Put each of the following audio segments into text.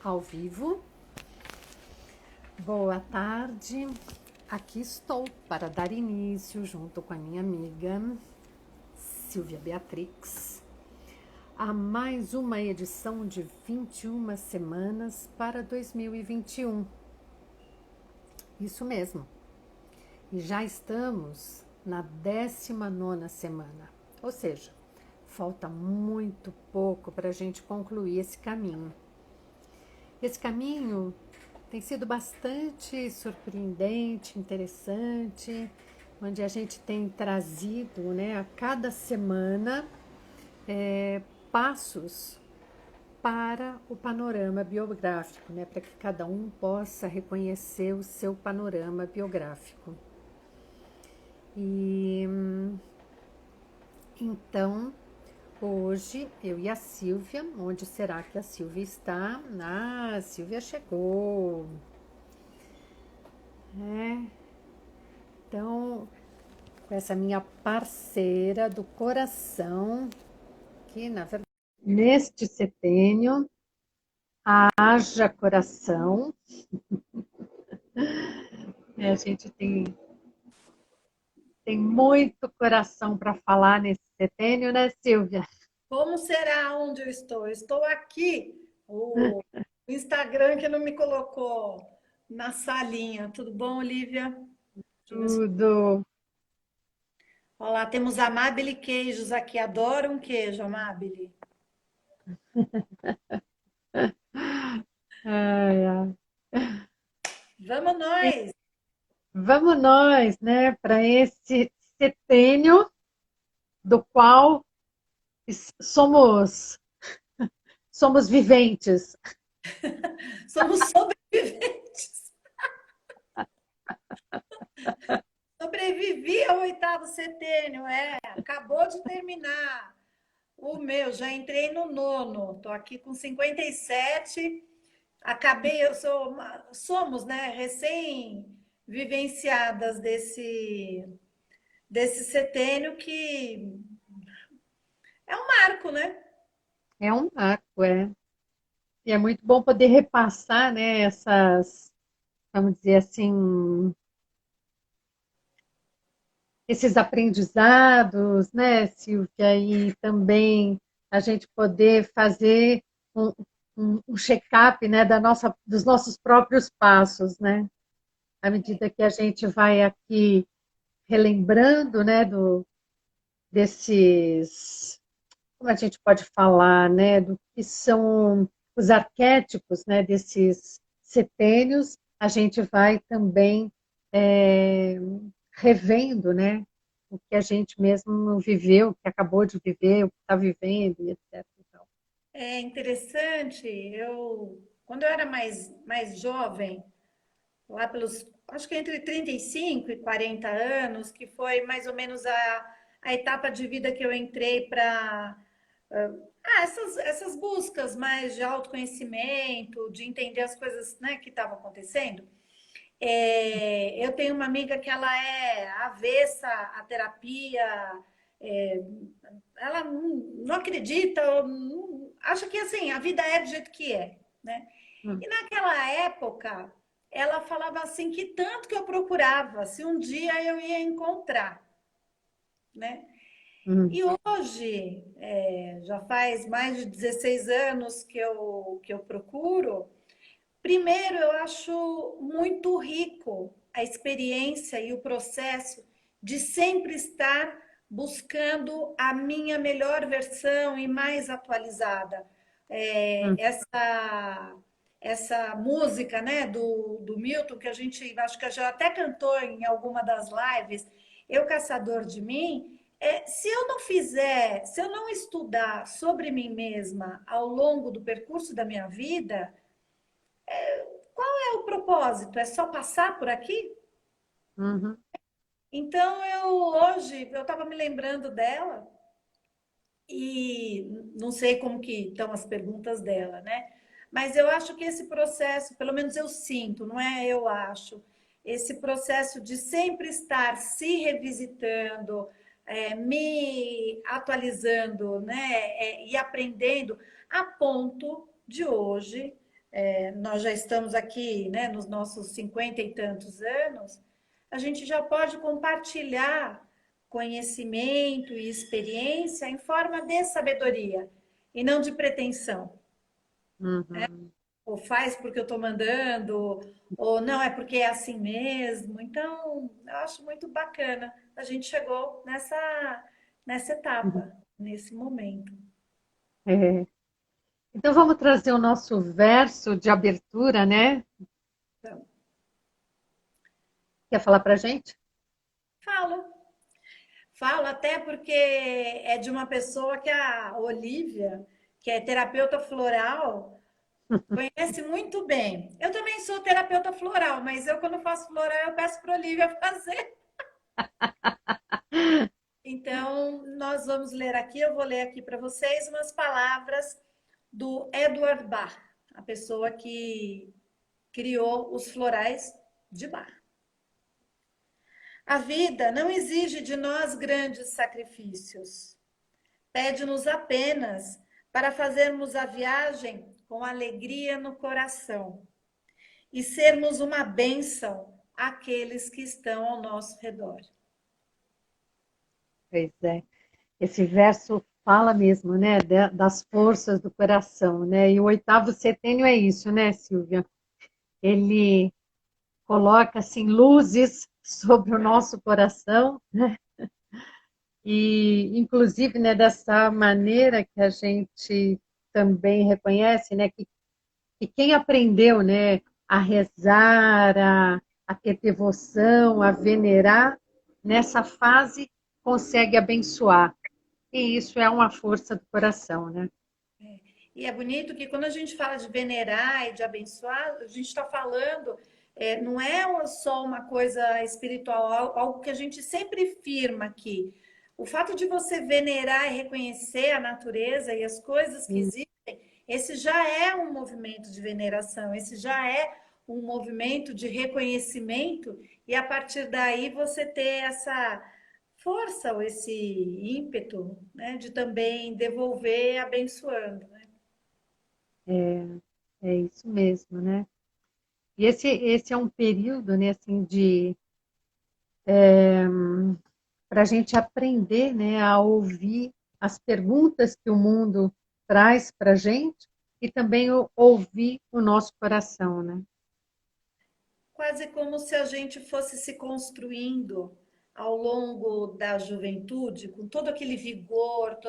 ao vivo. Boa tarde. Aqui estou para dar início, junto com a minha amiga Silvia Beatrix, a mais uma edição de 21 semanas para 2021. Isso mesmo. E já estamos na 19ª semana, ou seja, falta muito pouco para a gente concluir esse caminho. Esse caminho tem sido bastante surpreendente, interessante, onde a gente tem trazido, né, a cada semana passos para o panorama biográfico, né, para que cada um possa reconhecer o seu panorama biográfico. E então, hoje, eu e a Silvia, onde será que a Silvia está? Ah, a Silvia chegou. Então, com essa minha parceira do coração, que na verdade, neste setênio, haja coração. A gente tem muito coração para falar nesse setênio, né, Silvia? Como será onde eu estou? Eu estou aqui. O Instagram que não me colocou na salinha. Tudo bom, Olivia? Deixa eu ver se... Tudo. Olá, temos Amabile Queijos aqui. Adoro um queijo, Amabile. Ai, ai. Vamos nós! Vamos nós, né, para esse setênio do qual somos viventes. Somos sobreviventes. Sobrevivi ao 8º setênio, acabou de terminar. O meu, já entrei no 9º. Estou aqui com 57. Acabei, somos, né, recém-vivenciadas desse setênio que é um marco, né? É um marco, é. E é muito bom poder repassar, né, vamos dizer assim, esses aprendizados, né, Silvia, e também a gente poder fazer um, um check-up, né, dos nossos próprios passos, né, à medida que a gente vai aqui relembrando, né, desses, como a gente pode falar, né, do que são os arquétipos, né, desses setênios, a gente vai também revendo, né, o que a gente mesmo viveu, o que acabou de viver, o que está vivendo, e etc. Então, É interessante, quando eu era mais jovem, lá pelos, acho que entre 35 e 40 anos, que foi mais ou menos a etapa de vida que eu entrei para essas buscas mais de autoconhecimento, de entender as coisas, né, que estavam acontecendo. Eu tenho uma amiga que ela é avessa à terapia, é, ela não acredita, acha que assim, a vida é do jeito que é, né? hum, E naquela época, ela falava assim que tanto que eu procurava, se um dia eu ia encontrar, né? hum, E hoje, já faz mais de 16 anos que eu procuro. Primeiro, eu acho muito rico a experiência e o processo de sempre estar buscando a minha melhor versão e mais atualizada. hum. Essa música, né, do Milton, que a gente acho que já até cantou em alguma das lives, Eu Caçador de Mim, se eu não fizer, se eu não estudar sobre mim mesma ao longo do percurso da minha vida, qual é o propósito? É só passar por aqui? Uhum. Então, hoje, eu estava me lembrando dela e não sei como que estão as perguntas dela, né? Mas eu acho que esse processo, pelo menos eu sinto, não é eu acho, esse processo de sempre estar se revisitando, me atualizando, né? E aprendendo a ponto de hoje nós já estamos aqui, né, nos nossos 50 e tantos anos, a gente já pode compartilhar conhecimento e experiência em forma de sabedoria e não de pretensão. Uhum. Ou faz porque eu estou mandando, ou não, é porque é assim mesmo. Então, eu acho muito bacana. A gente chegou nessa Uhum. etapa, nesse momento. É. Então vamos trazer o nosso verso de abertura, né? Então, Quer falar para a gente? falo. Falo até porque é de uma pessoa que a Olivia, que é terapeuta floral, conhece muito bem. Eu também sou terapeuta floral, mas eu, quando faço floral, eu peço para a Olivia fazer. Então, nós vamos ler aqui, eu vou ler aqui para vocês umas palavras do Edward Bach, a pessoa que criou os florais de Bach. A vida não exige de nós grandes sacrifícios. Pede-nos apenas para fazermos a viagem com alegria no coração e sermos uma bênção àqueles que estão ao nosso redor. Pois é. Esse verso fala mesmo, né, das forças do coração, né? E o oitavo setênio é isso, né, Silvia? Ele coloca assim luzes sobre o nosso coração, né? E inclusive, né, dessa maneira que a gente também reconhece, né, que quem aprendeu, né, a rezar, a ter devoção, a venerar, nessa fase consegue abençoar. E isso é uma força do coração, né? E é bonito que quando a gente fala de venerar e de abençoar, a gente está falando, não é só uma coisa espiritual, algo que a gente sempre firma aqui. O fato de você venerar e reconhecer a natureza e as coisas que existem, esse já é um movimento de veneração, esse já é um movimento de reconhecimento, e a partir daí você ter essa força ou esse ímpeto, né, de também devolver abençoando. É isso mesmo, né? E esse é um período, né, assim, de para a gente aprender, né, a ouvir as perguntas que o mundo traz para a gente e também ouvir o nosso coração, né? Quase como se a gente fosse se construindo ao longo da juventude, com todo aquele vigor,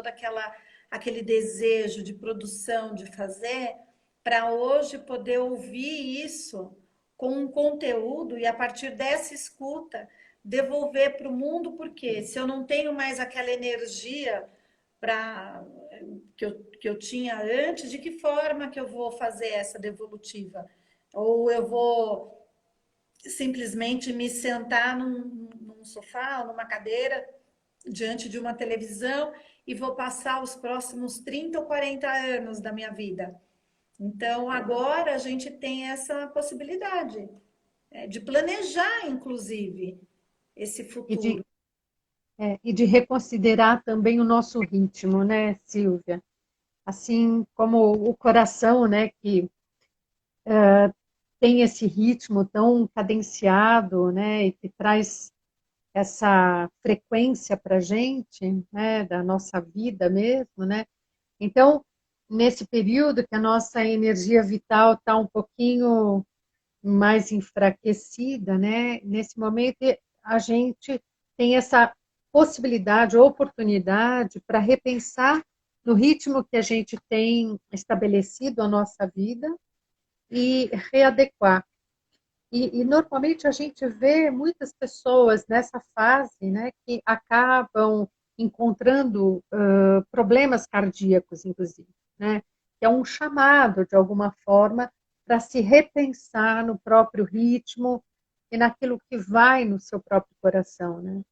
aquele desejo de produção, de fazer, para hoje poder ouvir isso com um conteúdo e a partir dessa escuta devolver para o mundo, porque se eu não tenho mais aquela energia para que eu tinha antes, de que forma que eu vou fazer essa devolutiva? Ou eu vou simplesmente me sentar num sofá ou numa cadeira diante de uma televisão e vou passar os próximos 30 ou 40 anos da minha vida. Então, agora a gente tem essa possibilidade de planejar, inclusive, esse E futuro. de, e de reconsiderar também o nosso ritmo, né, Silvia? Assim como o coração, né, que tem esse ritmo tão cadenciado, né, e que traz essa frequência para a gente, né, da nossa vida mesmo, né? Então, nesse período que a nossa energia vital está um pouquinho mais enfraquecida, né? Nesse momento a gente tem essa possibilidade, oportunidade para repensar no ritmo que a gente tem estabelecido a nossa vida e readequar. E normalmente a gente vê muitas pessoas nessa fase, né, que acabam encontrando problemas cardíacos, inclusive, né, que é um chamado, de alguma forma, para se repensar no próprio ritmo e naquilo que vai no seu próprio coração, né?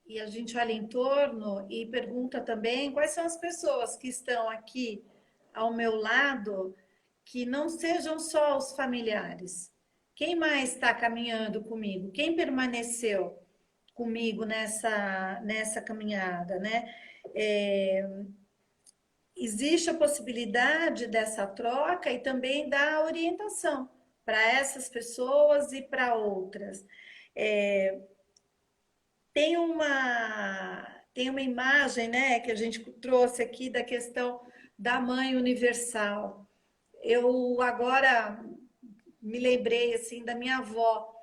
E a gente olha em torno e pergunta também quais são as pessoas que estão aqui ao meu lado que não sejam só os familiares. Quem mais está caminhando comigo? Quem permaneceu comigo nessa caminhada, né? É, existe a possibilidade dessa troca e também da orientação para essas pessoas e para outras. É, tem uma imagem, né, que a gente trouxe aqui da questão da mãe universal. Eu agora me lembrei assim da minha avó.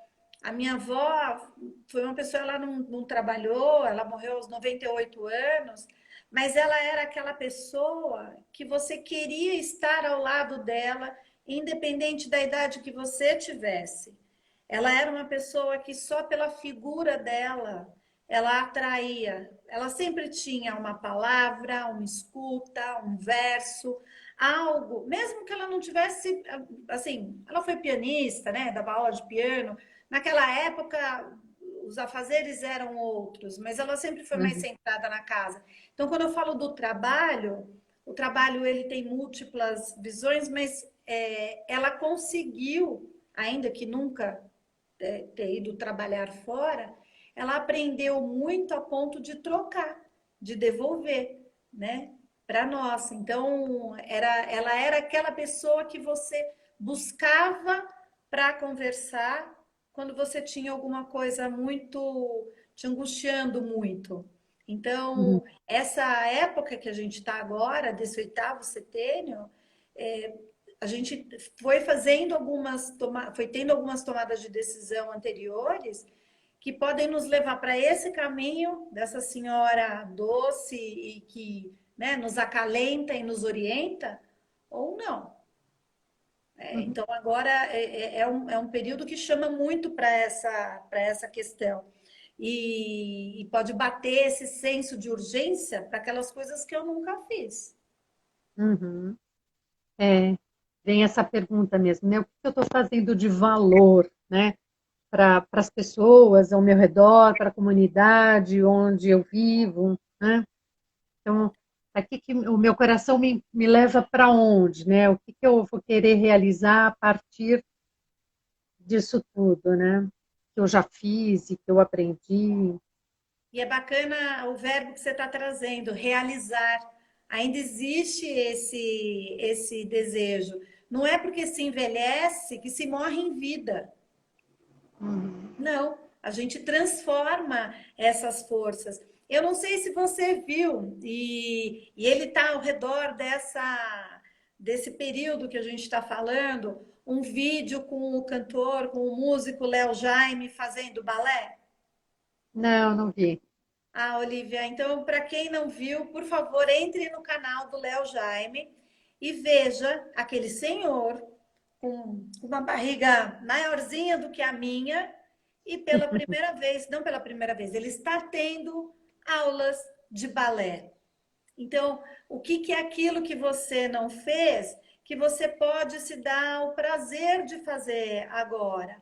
A minha avó foi uma pessoa, ela não trabalhou, ela morreu aos 98 anos, mas ela era aquela pessoa que você queria estar ao lado dela, independente da idade que você tivesse. Ela era uma pessoa que só pela figura dela, ela atraía. Ela sempre tinha uma palavra, uma escuta, um verso, algo, mesmo que ela não tivesse, assim, ela foi pianista, né, dava aula de piano. Naquela época, os afazeres eram outros, mas ela sempre foi mais Uhum, centrada na casa. Então, quando eu falo do trabalho, o trabalho ele tem múltiplas visões, mas ela conseguiu, ainda que nunca ter ido trabalhar fora, ela aprendeu muito a ponto de trocar, de devolver, né, para nós. Então, ela era aquela pessoa que você buscava para conversar quando você tinha alguma coisa muito te angustiando muito. uhum, Então, essa época que a gente está agora, desse oitavo setênio, é, a gente foi fazendo foi tendo algumas tomadas de decisão anteriores que podem nos levar para esse caminho dessa senhora doce e que, né, nos acalenta e nos orienta, ou não. uhum. Então, agora é um período que chama muito para essa questão. E pode bater esse senso de urgência para aquelas coisas que eu nunca fiz. Uhum. É, vem essa pergunta mesmo, né? O que eu estou fazendo de valor, né? Para as pessoas ao meu redor, para a comunidade onde eu vivo, né? Então, aqui que o meu coração me leva para onde, né? O que eu vou querer realizar a partir disso tudo, né? Que eu já fiz e que eu aprendi. E é bacana o verbo que você está trazendo, realizar. Ainda existe esse desejo. Não é porque se envelhece que se morre em vida. Uhum. Não, a gente transforma essas forças. Eu não sei se você viu, e ele está ao redor desse período que a gente está falando, um vídeo com o cantor, com o músico Léo Jaime fazendo balé. Não, não vi. Ah, Olivia, então, para quem não viu, por favor, entre no canal do Léo Jaime e veja aquele senhor com uma barriga maiorzinha do que a minha e pela primeira vez, não pela primeira vez, ele está tendo aulas de balé. Então, o que que é aquilo que você não fez que você pode se dar o prazer de fazer agora?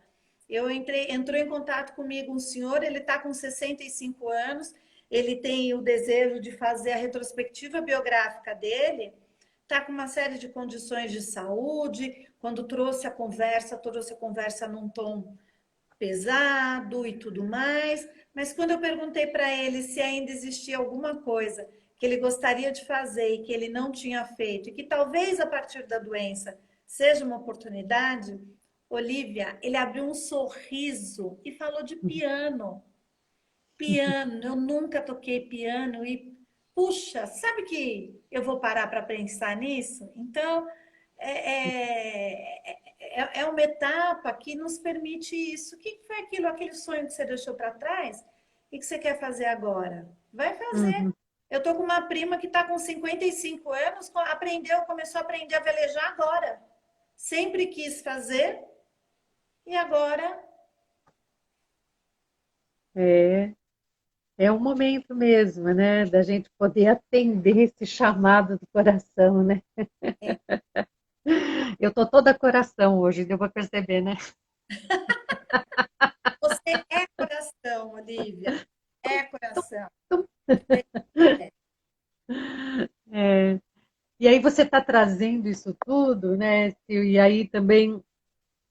Entrou em contato comigo um senhor, ele está com 65 anos, ele tem o desejo de fazer a retrospectiva biográfica dele, está com uma série de condições de saúde. Quando trouxe a conversa num tom pesado e tudo mais. Mas quando eu perguntei para ele se ainda existia alguma coisa que ele gostaria de fazer e que ele não tinha feito, e que talvez a partir da doença seja uma oportunidade, Olivia, ele abriu um sorriso e falou de piano. Piano, eu nunca toquei piano e, puxa, sabe que eu vou parar para pensar nisso? Então, é uma etapa que nos permite isso. O que foi aquilo, aquele sonho que você deixou para trás e que você quer fazer agora? Vai fazer. Uhum. Eu tô com uma prima que está com 55 anos, começou a aprender a velejar agora. Sempre quis fazer e agora É, é o momento mesmo, né? Da gente poder atender esse chamado do coração, né? Eu tô toda coração hoje, deu para perceber, né? você é coração, Olivia. É coração. É, e aí você está trazendo isso tudo, né? E aí também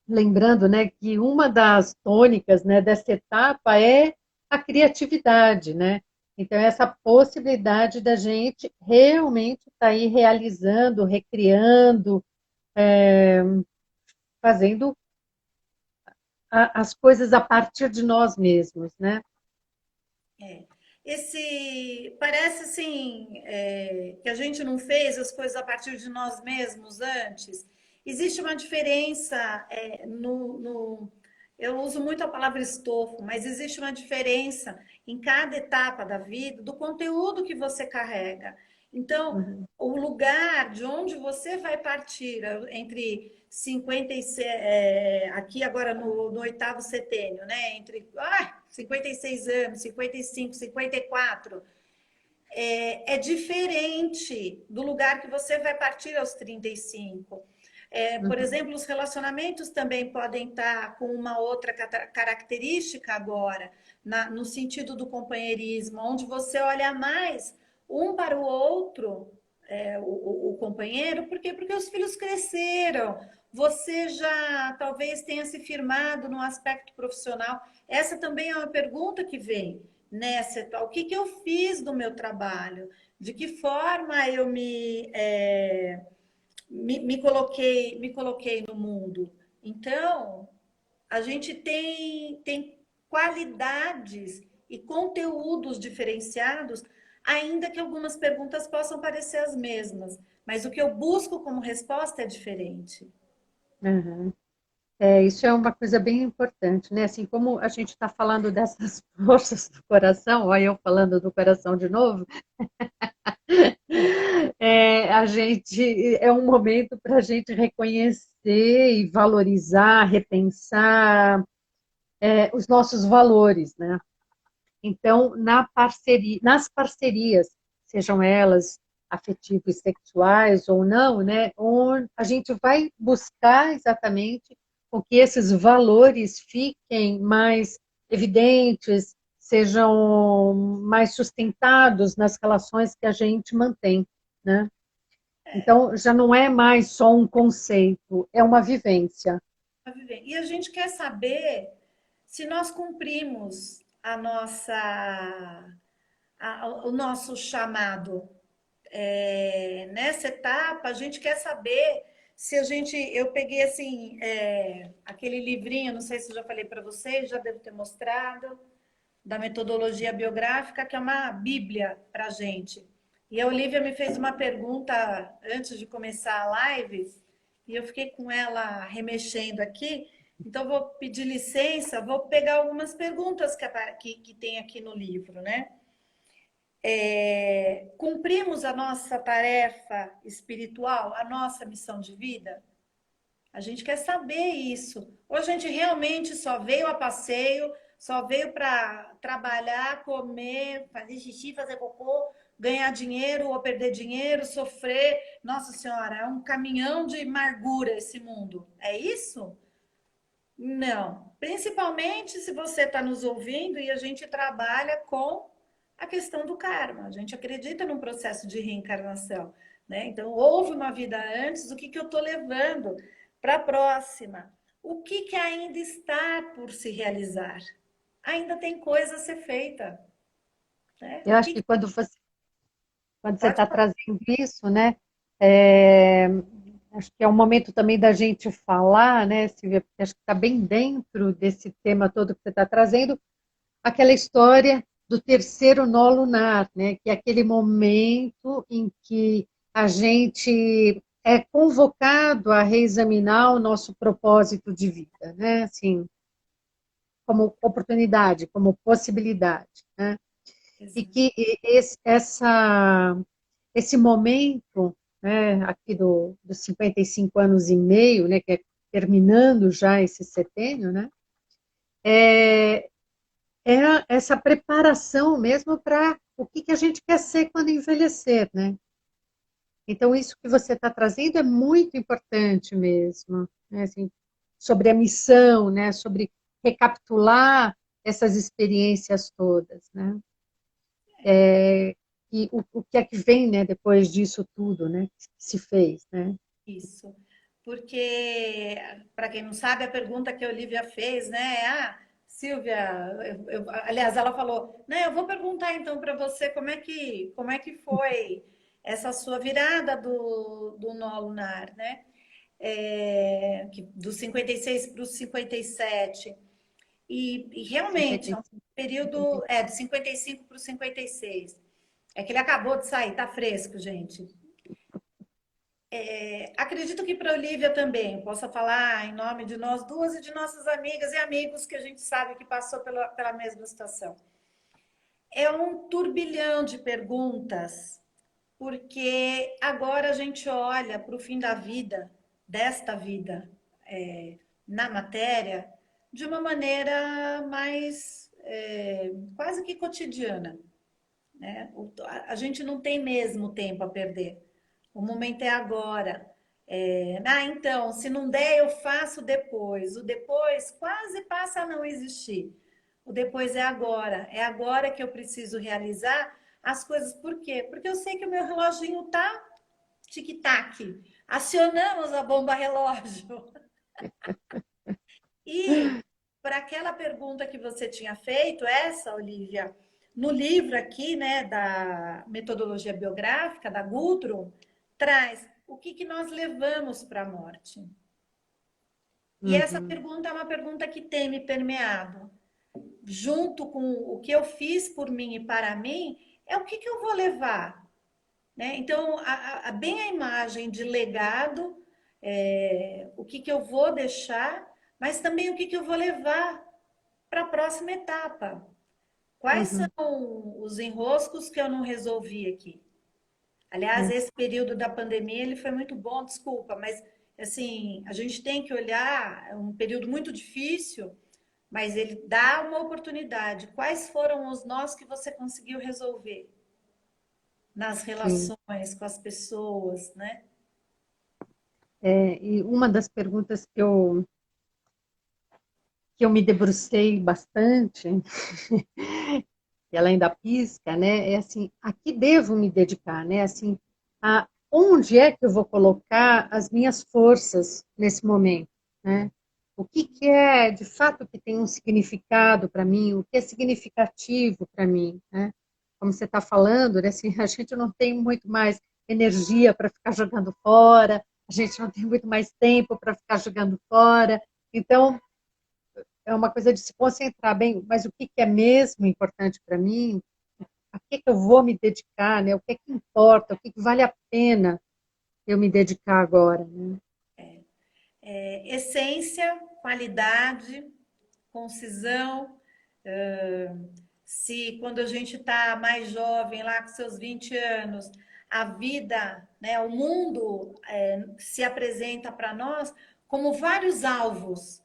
lembrando, né, que uma das tônicas, né, dessa etapa é a criatividade, né? Então, essa possibilidade da gente realmente estar aí realizando, recriando, fazendo as coisas a partir de nós mesmos, né? É. Esse parece assim que a gente não fez as coisas a partir de nós mesmos antes. Existe uma diferença eu uso muito a palavra estofo, mas existe uma diferença em cada etapa da vida do conteúdo que você carrega. Então, Uhum, o lugar de onde você vai partir entre 56, aqui agora no oitavo setênio, né? Entre 56 anos, 55, 54, é diferente do lugar que você vai partir aos 35. Por uhum, exemplo, os relacionamentos também podem estar com uma outra característica agora, no sentido do companheirismo, onde você olha mais um para o outro, o companheiro, por quê? Porque os filhos cresceram, você já talvez tenha se firmado no aspecto profissional. Essa também é uma pergunta que vem nessa. O que, que eu fiz do meu trabalho? De que forma eu me coloquei no mundo? Então, a gente tem qualidades e conteúdos diferenciados, ainda que algumas perguntas possam parecer as mesmas, mas o que eu busco como resposta é diferente. uhum. Isso é uma coisa bem importante, né? Assim como a gente está falando dessas forças do coração, olha eu falando do coração de novo, a gente é um momento para a gente reconhecer e valorizar, repensar os nossos valores, né? Então, nas parcerias, sejam elas afetivas, sexuais ou não, né, onde a gente vai buscar exatamente com que esses valores fiquem mais evidentes, sejam mais sustentados nas relações que a gente mantém, né? Então, já não é mais só um conceito, é uma vivência. E a gente quer saber se nós cumprimos o nosso chamado. Nessa etapa, a gente quer saber se a gente. Eu peguei assim, aquele livrinho, não sei se eu já falei para vocês, já devo ter mostrado, da metodologia biográfica, que é uma bíblia para a gente. E a Olivia me fez uma pergunta antes de começar a live, e eu fiquei com ela remexendo aqui. Então, vou pedir licença, vou pegar algumas perguntas que tem aqui no livro, né? Cumprimos a nossa tarefa espiritual, a nossa missão de vida? A gente quer saber isso. Ou a gente realmente só veio a passeio, só veio para trabalhar, comer, fazer xixi, fazer cocô, ganhar dinheiro ou perder dinheiro, sofrer. Nossa Senhora, é um caminhão de amargura esse mundo. É isso? Não. Principalmente se você está nos ouvindo e a gente trabalha com a questão do karma. A gente acredita num processo de reencarnação, né? Então, houve uma vida antes, o que, que eu estou levando para a próxima? O que, que ainda está por se realizar? Ainda tem coisa a ser feita, né? Eu O acho que que quando você pode está falar? trazendo isso, né, é, acho que é um momento também da gente falar, né, Silvia, porque acho que está bem dentro desse tema todo que você está trazendo, aquela história do terceiro nó lunar, né, que é aquele momento em que a gente é convocado a reexaminar o nosso propósito de vida, né, assim, como oportunidade, como possibilidade, né, e Exato. que esse momento, né, aqui dos 55 anos e meio, né, que é terminando já esse setênio, né, é, é essa preparação mesmo para o que, que a gente quer ser quando envelhecer, né? Então, isso que você está trazendo é muito importante mesmo, né? Assim, sobre a missão, né? Sobre recapitular essas experiências todas, né? E o que é que vem, né, depois disso tudo, né? Que se fez, né? Isso. Porque, para quem não sabe, a pergunta que a Olivia fez, né? Silvia, aliás, ela falou, né, eu vou perguntar então para você como é que foi essa sua virada do nó lunar, né? Do 56 para os 57. E realmente é um 55, período, 56. de 55 para os 56. É que ele acabou de sair, tá fresco, gente. Acredito que para a Olivia também, possa falar em nome de nós duas e de nossas amigas e amigos que a gente sabe que passou pela mesma situação. É um turbilhão de perguntas, porque agora a gente olha para o fim da vida, desta vida, na matéria, de uma maneira mais quase que cotidiana. Né? A gente não tem mesmo tempo a perder. O momento é agora. Então, se não der, eu faço depois. O depois quase passa a não existir. O depois é agora. É agora que eu preciso realizar as coisas. Por quê? Porque eu sei que o meu reloginho tá tic-tac. Acionamos a bomba relógio. E para aquela pergunta que você tinha feito, essa, Olivia, no livro aqui, né, da metodologia biográfica da Gudrun, traz o que nós levamos para a morte. E essa Uhum, pergunta é uma pergunta que tem me permeado. Junto com o que eu fiz por mim e para mim, é o que eu vou levar. Né? Então, bem a imagem de legado, o que eu vou deixar, mas também o que eu vou levar para a próxima etapa. Quais uhum, são os enroscos que eu não resolvi aqui? Aliás, é, esse período da pandemia ele foi muito bom, desculpa, mas assim, a gente tem que olhar, é um período muito difícil, mas ele dá uma oportunidade. Quais foram os nós que você conseguiu resolver nas sim. relações com as pessoas, né? E uma das perguntas que eu me debrucei bastante, e ela ainda pisca, né, é assim, a que devo me dedicar, né, assim, onde é que eu vou colocar as minhas forças nesse momento, né? O que é, de fato, que tem um significado para mim, o que é significativo para mim, né? Como você está falando, né, assim, a gente não tem muito mais energia para ficar jogando fora, a gente não tem muito mais tempo para ficar jogando fora, então é uma coisa de se concentrar bem, mas o que é mesmo importante para mim, a que eu vou me dedicar, né? O que importa, o que vale a pena eu me dedicar agora, né? Essência, qualidade, concisão. Se quando a gente está mais jovem, lá com seus 20 anos, a vida, né, o mundo se apresenta para nós como vários alvos.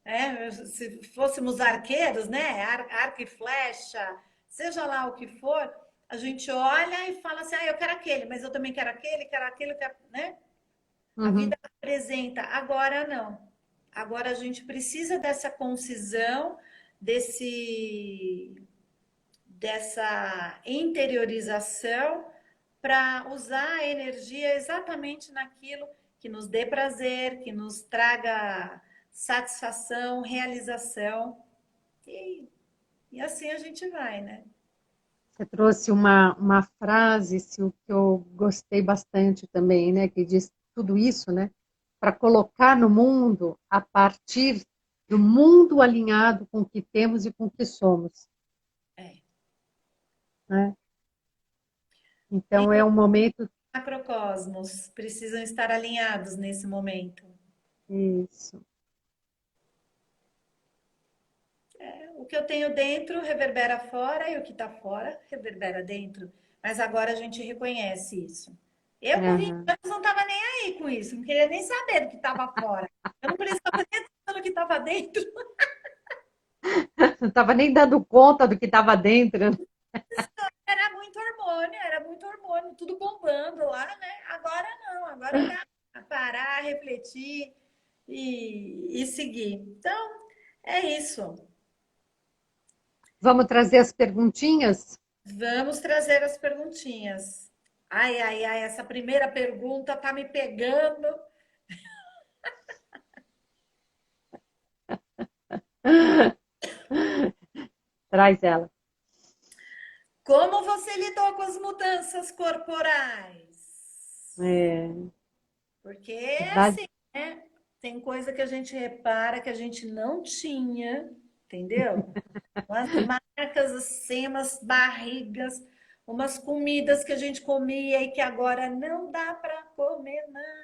Né? Se fôssemos arqueiros, né, arco e flecha, seja lá o que for, a gente olha e fala assim, eu quero aquele, mas eu também quero aquele, né? A Uhum, vida apresenta, agora não. Agora a gente precisa dessa concisão, dessa interiorização para usar a energia exatamente naquilo que nos dê prazer, que nos traga satisfação, realização. E, e assim a gente vai, né? você trouxe uma frase, Sil, que eu gostei bastante também, né? Que diz tudo isso, né? Para colocar no mundo a partir do mundo alinhado com o que temos e com o que somos, É. né? E Então é o um momento macrocosmos precisam estar alinhados nesse momento. isso. O que eu tenho dentro reverbera fora e o que está fora reverbera dentro. Mas agora a gente reconhece isso. Eu, com 20 Uhum. anos, não estava nem aí com isso, não queria nem saber do que estava fora. Eu não prestava nem atenção no que estava dentro. Não estava nem dando conta do que estava dentro, né? Era muito hormônio, tudo bombando lá, né? Agora não, agora dá para parar, refletir e seguir. Então, é isso. Vamos trazer as perguntinhas? Vamos trazer as perguntinhas. Ai, ai, ai, essa primeira pergunta tá me pegando. Traz ela. Como você lidou com as mudanças corporais? É, Porque, idade. assim, né? Tem coisa que a gente repara que a gente não tinha, entendeu? Umas marcas assim, umas barrigas, umas comidas que a gente comia e que agora não dá para comer mais.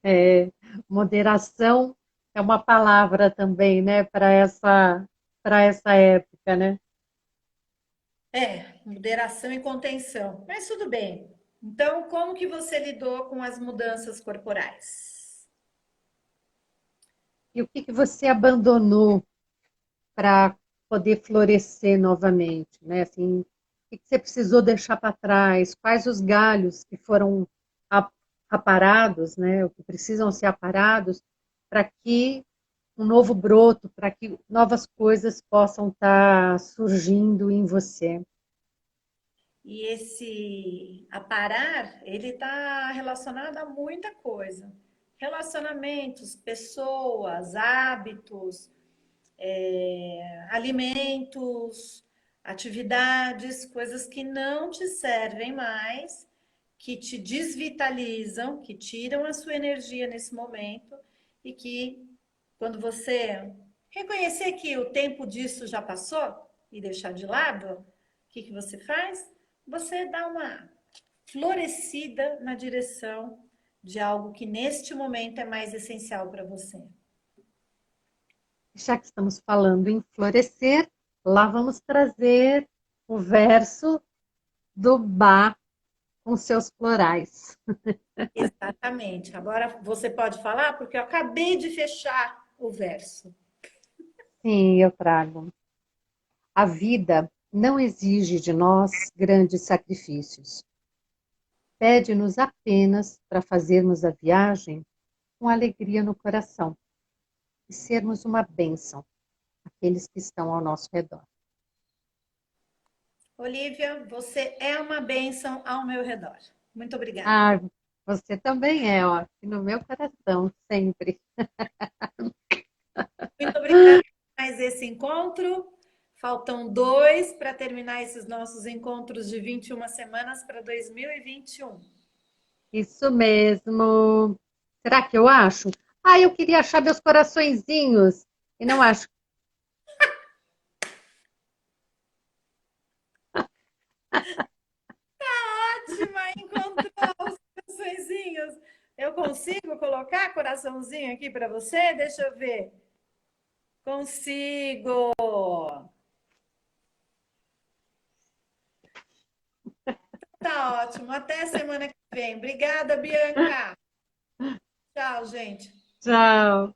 É, moderação é uma palavra também, né, para essa época, né? É, moderação e contenção. Mas tudo bem. Então, como que você lidou com as mudanças corporais? E o que que você abandonou para poder florescer novamente, né? Assim, o que que você precisou deixar para trás? Quais os galhos que foram a- aparados, né? O que precisam ser aparados para que um novo broto, para que novas coisas possam estar surgindo em você. E esse aparar, ele está relacionado a muita coisa. Relacionamentos, pessoas, hábitos, alimentos, atividades, coisas que não te servem mais, que te desvitalizam, que tiram a sua energia nesse momento e que, quando você reconhecer que o tempo disso já passou e deixar de lado, o que, que você faz? Você dá uma florescida na direção de algo que neste momento é mais essencial para você. Já que estamos falando em florescer, lá vamos trazer o verso do Bach com seus florais. Exatamente. Agora você pode falar, porque eu acabei de fechar o verso. Sim, eu trago. A vida não exige de nós grandes sacrifícios. Pede-nos apenas para fazermos a viagem com alegria no coração e sermos uma bênção àqueles que estão ao nosso redor. Olivia, você é uma bênção ao meu redor. Muito obrigada. Ah, você também é, ó, aqui no meu coração, sempre. Muito obrigada por mais esse encontro. Faltam dois para terminar esses nossos encontros de 21 semanas para 2021. Isso mesmo. Será que eu acho? Ah, eu queria achar meus coraçõezinhos e não acho. Ótima, encontrou os coraçõezinhos. Eu consigo colocar coraçãozinho aqui para você? Deixa eu ver. Consigo. Tá ótimo. Até semana que vem. Obrigada, Bianca. Tchau, gente. Tchau.